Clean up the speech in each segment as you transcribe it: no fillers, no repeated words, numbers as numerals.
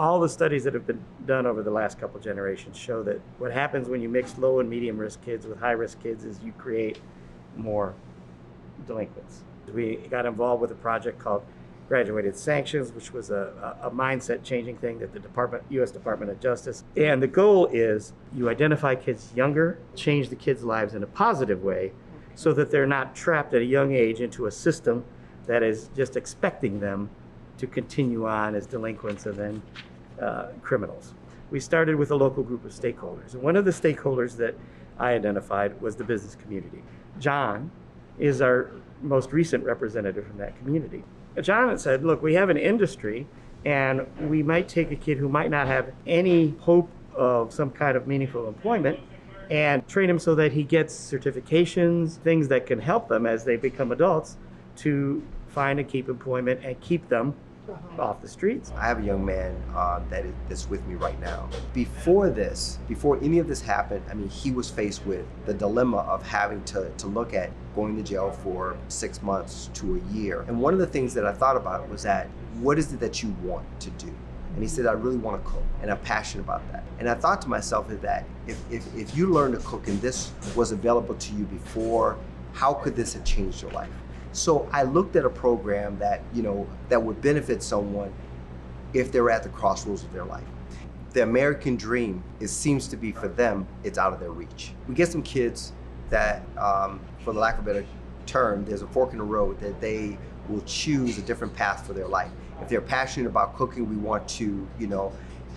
All the studies that have been done over the last couple generations show that what happens when you mix low and medium risk kids with high risk kids is you create more delinquents. We got involved with a project called Graduated Sanctions, which was a mindset changing thing that the U.S. Department of Justice. And the goal is you identify kids younger, change the kids' lives in a positive way so that they're not trapped at a young age into a system that is just expecting them to continue on as delinquents and then criminals. We started with a local group of stakeholders. And one of the stakeholders that I identified was the business community. John is our most recent representative from that community. John had said, look, we have an industry and we might take a kid who might not have any hope of some kind of meaningful employment and train him so that he gets certifications, things that can help them as they become adults to find and keep employment and keep them off the streets. I have a young man that's with me right now. Before any of this happened, I mean, he was faced with the dilemma of having to look at going to jail for 6 months to a year. And one of the things that I thought about was that, what is it that you want to do? And he said, I really want to cook, and I'm passionate about that. And I thought to myself is that if you learn to cook and this was available to you before, how could this have changed your life? So I looked at a program that, that would benefit someone if they're at the crossroads of their life. The American dream, it seems to be for them, it's out of their reach. We get some kids that, for the lack of a better term, there's a fork in the road that they will choose a different path for their life. If they're passionate about cooking, we want to,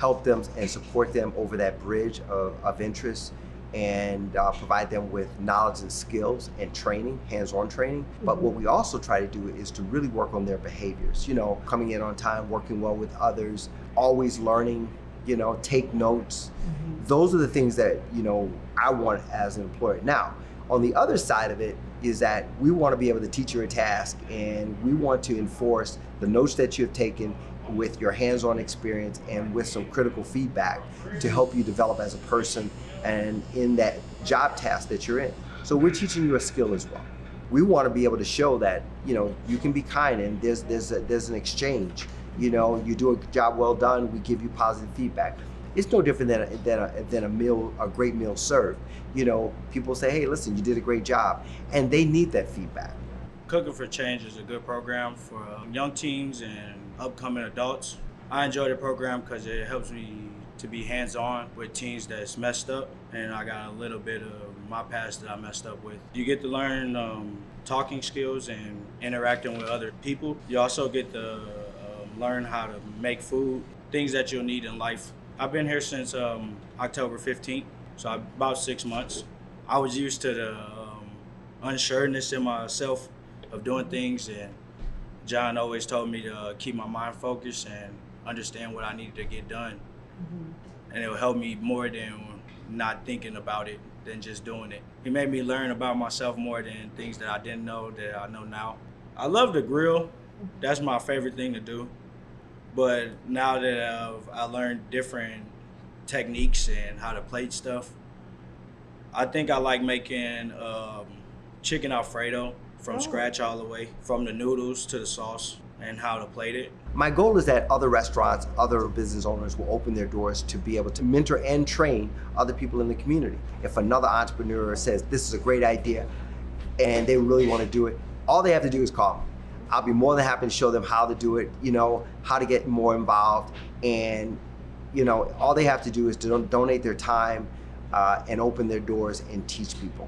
help them and support them over that bridge of interest and provide them with knowledge and skills and training, hands-on training. But what we also try to do is to really work on their behaviors, coming in on time, working well with others, always learning, take notes. Those are the things that, I want as an employer. Now, on the other side of it is that we want to be able to teach you a task, and we want to enforce the notes that you have taken with your hands-on experience and with some critical feedback to help you develop as a person and in that job task that you're in. So we're teaching you a skill as well. We want to be able to show that, you can be kind and there's an exchange. You do a job well done, we give you positive feedback. It's no different than a great meal served. People say, hey, listen, you did a great job, and they need that feedback. Cooking for Change is a good program for young teens and upcoming adults. I enjoy the program because it helps me to be hands-on with teens that's messed up, and I got a little bit of my past that I messed up with. You get to learn talking skills and interacting with other people. You also get to learn how to make food, things that you'll need in life. I've been here since October 15th, so about 6 months. I was used to the unsureness in myself of doing things, and John always told me to keep my mind focused and understand what I needed to get done. And it will help me more than not thinking about it than just doing it. He made me learn about myself more than things that I didn't know that I know now. I love to grill. That's my favorite thing to do. But now that I learned different techniques and how to plate stuff, I think I like making chicken Alfredo from scratch all the way, from the noodles to the sauce and how to plate it. My goal is that other restaurants, other business owners will open their doors to be able to mentor and train other people in the community. If another entrepreneur says, this is a great idea, and they really want to do it, all they have to do is call me. I'll be more than happy to show them how to do it, how to get more involved. And, all they have to do is to donate their time and open their doors and teach people.